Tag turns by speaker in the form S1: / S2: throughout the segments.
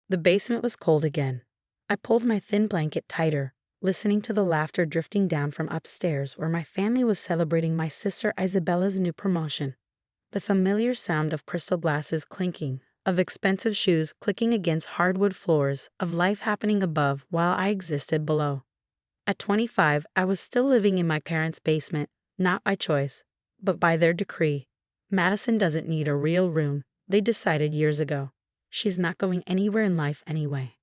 S1: The basement was cold again. I pulled my thin blanket tighter, listening to the laughter drifting down from upstairs where my family was celebrating my sister Isabella's new promotion. The familiar sound of crystal glasses clinking, of expensive shoes clicking against hardwood floors, of life happening above while I existed below. At 25, I was still living in my parents' basement, not by choice, but by their decree. Madison doesn't need a real room, they decided years ago. She's not going anywhere in life anyway.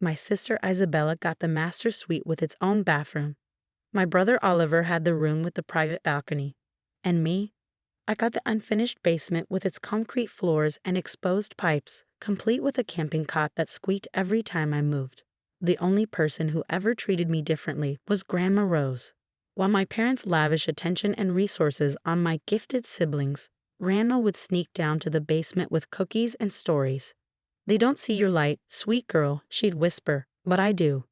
S1: My sister Isabella got the master suite with its own bathroom. My brother Oliver had the room with the private balcony. And me? I got the unfinished basement with its concrete floors and exposed pipes, complete with a camping cot that squeaked every time I moved. The only person who ever treated me differently was Grandma Rose. While my parents lavished attention and resources on my gifted siblings, Grandma would sneak down to the basement with cookies and stories. "They don't see your light, sweet girl," she'd whisper, "but I do."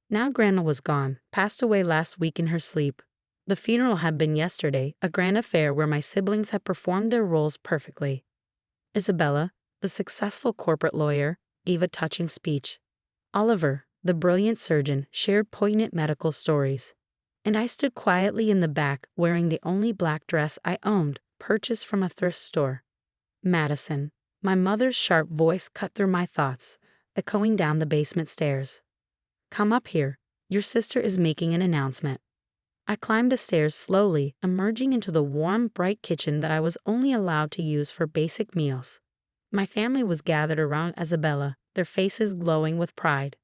S1: Now Grandma was gone, passed away last week in her sleep. The funeral had been yesterday, a grand affair where my siblings had performed their roles perfectly. Isabella, the successful corporate lawyer, gave a touching speech. Oliver, the brilliant surgeon, shared poignant medical stories. And I stood quietly in the back, wearing the only black dress I owned, purchased from a thrift store. Madison. My mother's sharp voice cut through my thoughts, echoing down the basement stairs. "Come up here. Your sister is making an announcement." I climbed the stairs slowly, emerging into the warm, bright kitchen that I was only allowed to use for basic meals. My family was gathered around Isabella, their faces glowing with pride.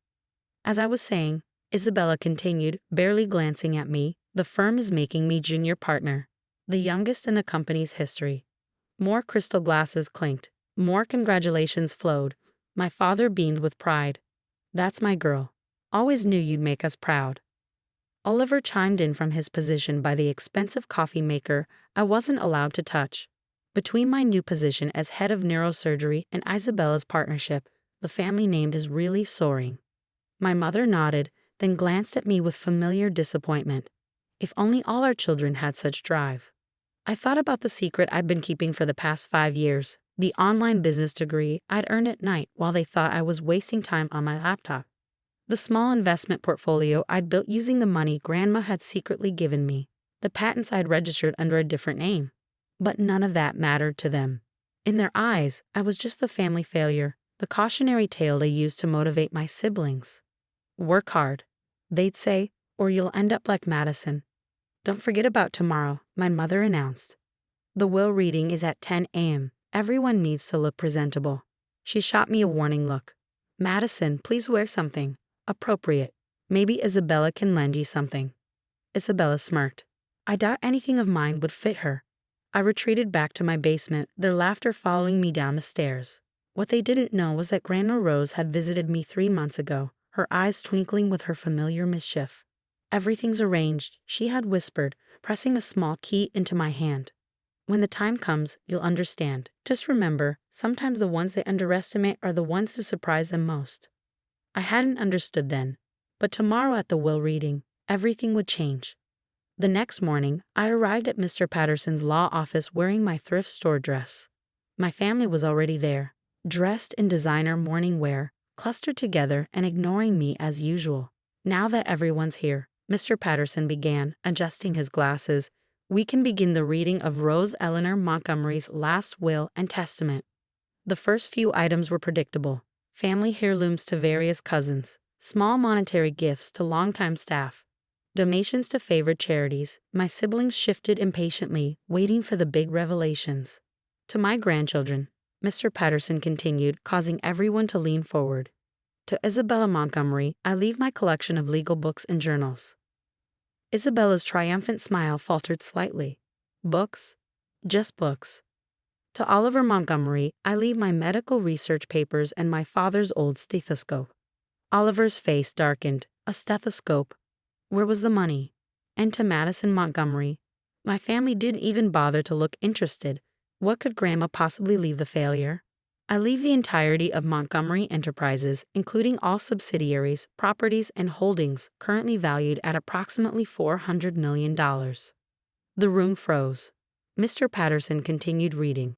S1: As I was saying, Isabella continued, barely glancing at me, "The firm is making me junior partner, the youngest in the company's history." More crystal glasses clinked. More congratulations flowed. My father beamed with pride. "That's my girl. Always knew you'd make us proud." Oliver chimed in from his position by the expensive coffee maker I wasn't allowed to touch. Between my new position as head of neurosurgery and Isabella's partnership, the family name is really soaring. My mother nodded, then glanced at me with familiar disappointment. If only all our children had such drive. I thought about the secret I'd been keeping for the past 5 years, the online business degree I'd earned at night while they thought I was wasting time on my laptop. The small investment portfolio I'd built using the money Grandma had secretly given me, the patents I'd registered under a different name. But none of that mattered to them. In their eyes, I was just the family failure, the cautionary tale they used to motivate my siblings. "Work hard," they'd say, "or you'll end up like Madison." "Don't forget about tomorrow," my mother announced. "The will reading is at 10 a.m. Everyone needs to look presentable." She shot me a warning look. "Madison, please wear something appropriate. Maybe Isabella can lend you something." Isabella smirked. I doubt anything of mine would fit her. I retreated back to my basement, their laughter following me down the stairs. What they didn't know was that Grandma Rose had visited me 3 months ago, her eyes twinkling with her familiar mischief. "Everything's arranged," she had whispered, pressing a small key into my hand. "When the time comes, you'll understand. Just remember, sometimes the ones they underestimate are the ones who surprise them most." I hadn't understood then, but tomorrow at the will reading, everything would change. The next morning, I arrived at Mr. Patterson's law office wearing my thrift store dress. My family was already there, dressed in designer morning wear, clustered together and ignoring me as usual. "Now that everyone's here," Mr. Patterson began, adjusting his glasses, "we can begin the reading of Rose Eleanor Montgomery's last will and testament." The first few items were predictable. Family heirlooms to various cousins, small monetary gifts to longtime staff, donations to favored charities. My siblings shifted impatiently, waiting for the big revelations. "To my grandchildren," Mr. Patterson continued, causing everyone to lean forward. "To Isabella Montgomery, I leave my collection of legal books and journals." Isabella's triumphant smile faltered slightly. "Books? Just books." "To Oliver Montgomery, I leave my medical research papers and my father's old stethoscope." Oliver's face darkened. A stethoscope. Where was the money? "And to Madison Montgomery." My family didn't even bother to look interested. What could Grandma possibly leave the failure? "I leave the entirety of Montgomery Enterprises, including all subsidiaries, properties, and holdings currently valued at approximately $400 million. The room froze. Mr. Patterson continued reading.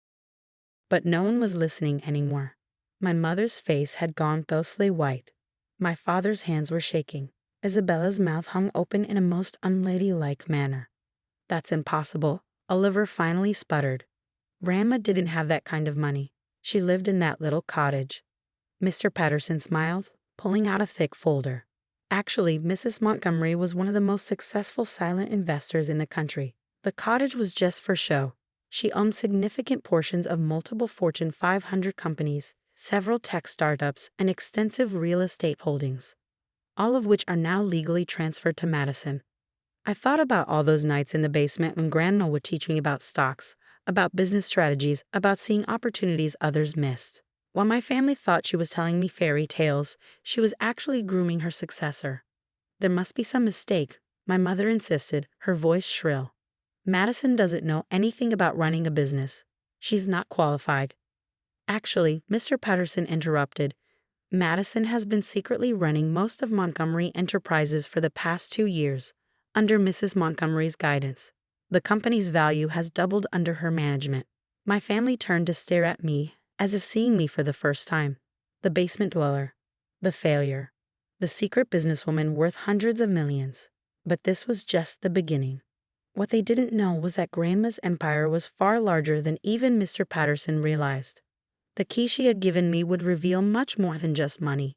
S1: But no one was listening anymore. My mother's face had gone ghostly white. My father's hands were shaking. Isabella's mouth hung open in a most unladylike manner. "That's impossible," Oliver finally sputtered. "Grandma didn't have that kind of money. She lived in that little cottage." Mr. Patterson smiled, pulling out a thick folder. "Actually, Mrs. Montgomery was one of the most successful silent investors in the country. The cottage was just for show. She owned significant portions of multiple Fortune 500 companies, several tech startups, and extensive real estate holdings, all of which are now legally transferred to Madison. I thought about all those nights in the basement when Grandma would teach me about stocks, about business strategies, about seeing opportunities others missed. While my family thought she was telling me fairy tales, she was actually grooming her successor. There must be some mistake," my mother insisted, her voice shrill. "Madison doesn't know anything about running a business. She's not qualified." "Actually," Mr. Patterson interrupted, "Madison has been secretly running most of Montgomery Enterprises for the past 2 years, under Mrs. Montgomery's guidance. The company's value has doubled under her management." My family turned to stare at me, as if seeing me for the first time. The basement dweller. The failure. The secret businesswoman worth hundreds of millions. But this was just the beginning. What they didn't know was that Grandma's empire was far larger than even Mr. Patterson realized. The key she had given me would reveal much more than just money.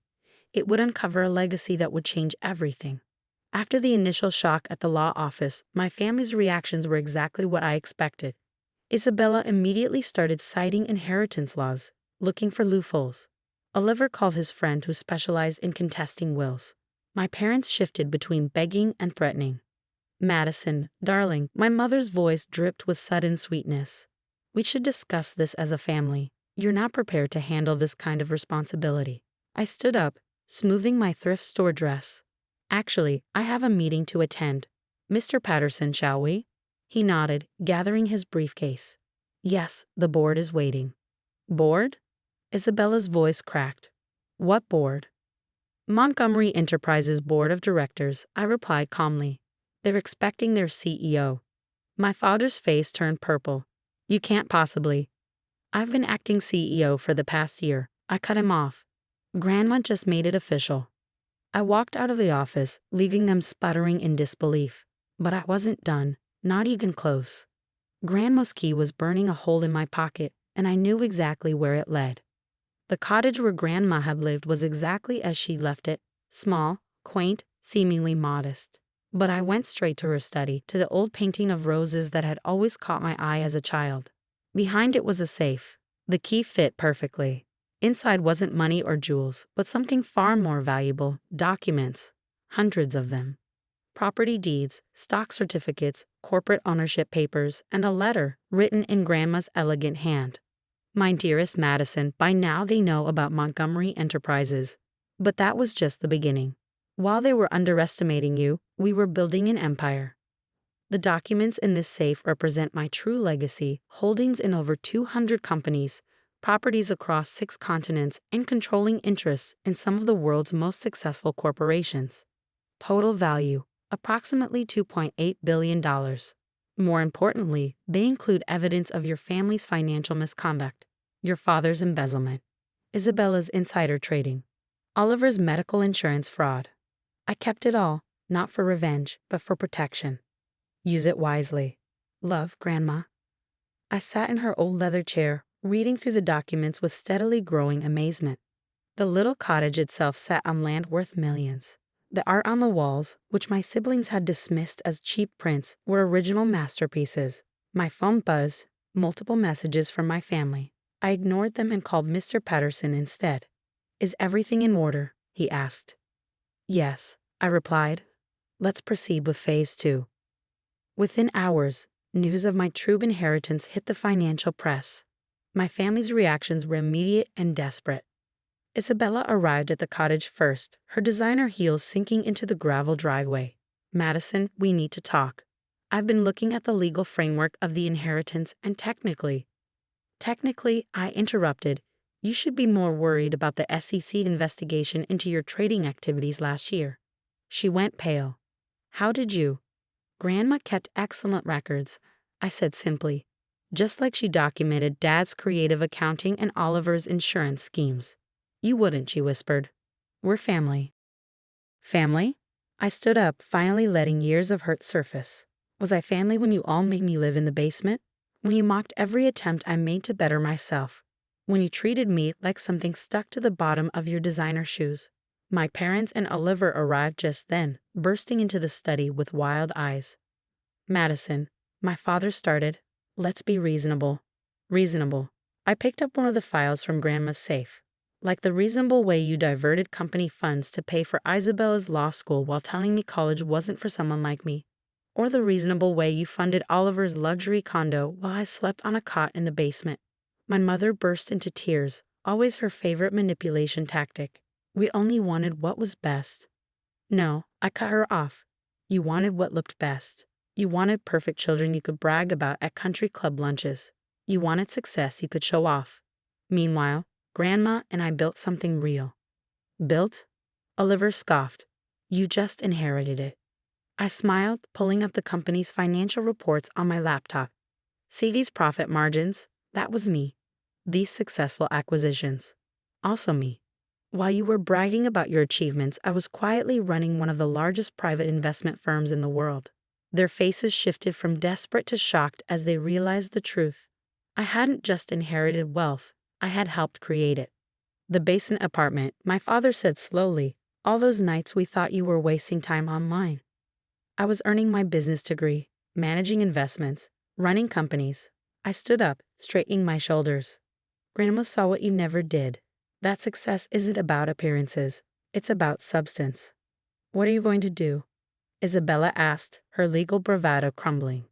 S1: It would uncover a legacy that would change everything. After the initial shock at the law office, my family's reactions were exactly what I expected. Isabella immediately started citing inheritance laws, looking for loopholes. Oliver called his friend who specialized in contesting wills. My parents shifted between begging and threatening. "Madison, darling," my mother's voice dripped with sudden sweetness. "We should discuss this as a family. You're not prepared to handle this kind of responsibility." I stood up, smoothing my thrift store dress. "Actually, I have a meeting to attend. Mr. Patterson, shall we?" He nodded, gathering his briefcase. "Yes, the board is waiting." "Board?" Isabella's voice cracked. "What board?" "Montgomery Enterprises Board of Directors," I replied calmly. "They're expecting their CEO." My father's face turned purple. "You can't possibly." "I've been acting CEO for the past year," I cut him off. "Grandma just made it official." I walked out of the office, leaving them sputtering in disbelief. But I wasn't done. Not even close. Grandma's key was burning a hole in my pocket, and I knew exactly where it led. The cottage where Grandma had lived was exactly as she left it, small, quaint, seemingly modest. But I went straight to her study, to the old painting of roses that had always caught my eye as a child. Behind it was a safe. The key fit perfectly. Inside wasn't money or jewels, but something far more valuable: documents. Hundreds of them. Property deeds, stock certificates, corporate ownership papers, and a letter written in Grandma's elegant hand. "My dearest Madison, by now they know about Montgomery Enterprises." But that was just the beginning. While they were underestimating you, we were building an empire. The documents in this safe represent my true legacy: holdings in over 200 companies, properties across 6 continents, and controlling interests in some of the world's most successful corporations. Total value: approximately $2.8 billion. More importantly, they include evidence of your family's financial misconduct, your father's embezzlement, Isabella's insider trading, Oliver's medical insurance fraud. I kept it all, not for revenge, but for protection. Use it wisely. Love, Grandma. I sat in her old leather chair, reading through the documents with steadily growing amazement. The little cottage itself sat on land worth millions. The art on the walls, which my siblings had dismissed as cheap prints, were original masterpieces. My phone buzzed, multiple messages from my family. I ignored them and called Mr. Patterson instead. "Is everything in order?" he asked. "Yes," I replied. "Let's proceed with phase 2. Within hours, news of my true inheritance hit the financial press. My family's reactions were immediate and desperate. Isabella arrived at the cottage first, her designer heels sinking into the gravel driveway. "Madison, we need to talk. I've been looking at the legal framework of the inheritance, and technically," I interrupted, "you should be more worried about the SEC investigation into your trading activities last year." She went pale. "How did you?" "Grandma kept excellent records," I said simply. just like she documented Dad's creative accounting and Oliver's insurance schemes. "You wouldn't," she whispered. "We're family." Family? I stood up, finally letting years of hurt surface. Was I family when you all made me live in the basement? When you mocked every attempt I made to better myself? When you treated me like something stuck to the bottom of your designer shoes? My parents and Oliver arrived just then, bursting into the study with wild eyes. "Madison," my father started, "let's be reasonable." Reasonable. I picked up one of the files from Grandma's safe. "Like the reasonable way you diverted company funds to pay for Isabella's law school while telling me college wasn't for someone like me. Or the reasonable way you funded Oliver's luxury condo while I slept on a cot in the basement." My mother burst into tears, always her favorite manipulation tactic. "We only wanted what was best." "No," I cut her off. "You wanted what looked best. You wanted perfect children you could brag about at country club lunches. You wanted success you could show off. Meanwhile, Grandma and I built something real." "Built?" Oliver scoffed. "You just inherited it." I smiled, pulling up the company's financial reports on my laptop. "See these profit margins? That was me. These successful acquisitions. Also me. While you were bragging about your achievements, I was quietly running one of the largest private investment firms in the world." Their faces shifted from desperate to shocked as they realized the truth. I hadn't just inherited wealth, I had helped create it. "The basement apartment," my father said slowly, "all those nights we thought you were wasting time online. I was earning my business degree, managing investments, running companies." I stood up, straightening my shoulders. "Grandma saw what you never did. That success isn't about appearances, it's about substance." "What are you going to do?" Isabella asked, her legal bravado crumbling.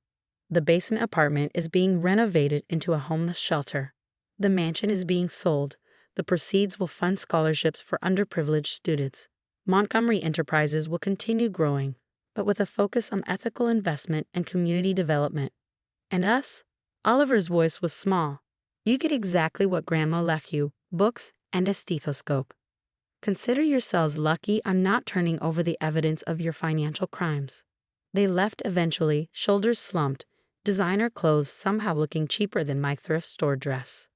S1: "The basement apartment is being renovated into a homeless shelter. The mansion is being sold. The proceeds will fund scholarships for underprivileged students. Montgomery Enterprises will continue growing, but with a focus on ethical investment and community development. And us?" Oliver's voice was small. "You get exactly what Grandma left you, books and a stethoscope. Consider yourselves lucky I'm not turning over the evidence of your financial crimes." They left eventually, shoulders slumped, designer clothes somehow looking cheaper than my thrift store dress.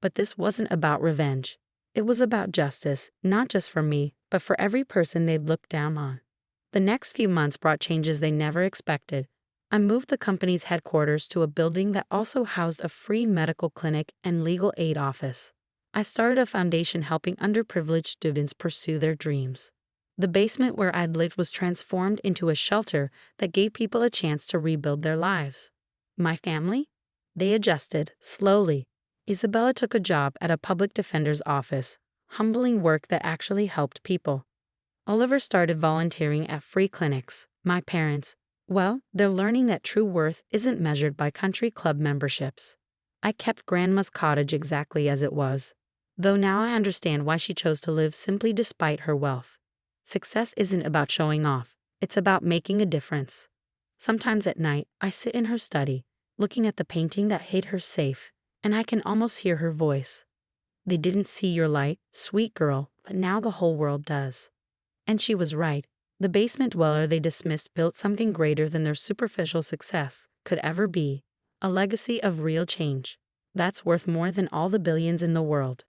S1: But this wasn't about revenge. It was about justice, not just for me, but for every person they'd looked down on. The next few months brought changes they never expected. I moved the company's headquarters to a building that also housed a free medical clinic and legal aid office. I started a foundation helping underprivileged students pursue their dreams. The basement where I'd lived was transformed into a shelter that gave people a chance to rebuild their lives. My family? They adjusted, slowly. Isabella took a job at a public defender's office, humbling work that actually helped people. Oliver started volunteering at free clinics. My parents, well, they're learning that true worth isn't measured by country club memberships. I kept Grandma's cottage exactly as it was, though now I understand why she chose to live simply despite her wealth. Success isn't about showing off, it's about making a difference. Sometimes at night, I sit in her study, looking at the painting that hid her safe, and I can almost hear her voice. "They didn't see your light, sweet girl, but now the whole world does." And she was right. The basement dweller they dismissed built something greater than their superficial success could ever be, a legacy of real change. That's worth more than all the billions in the world.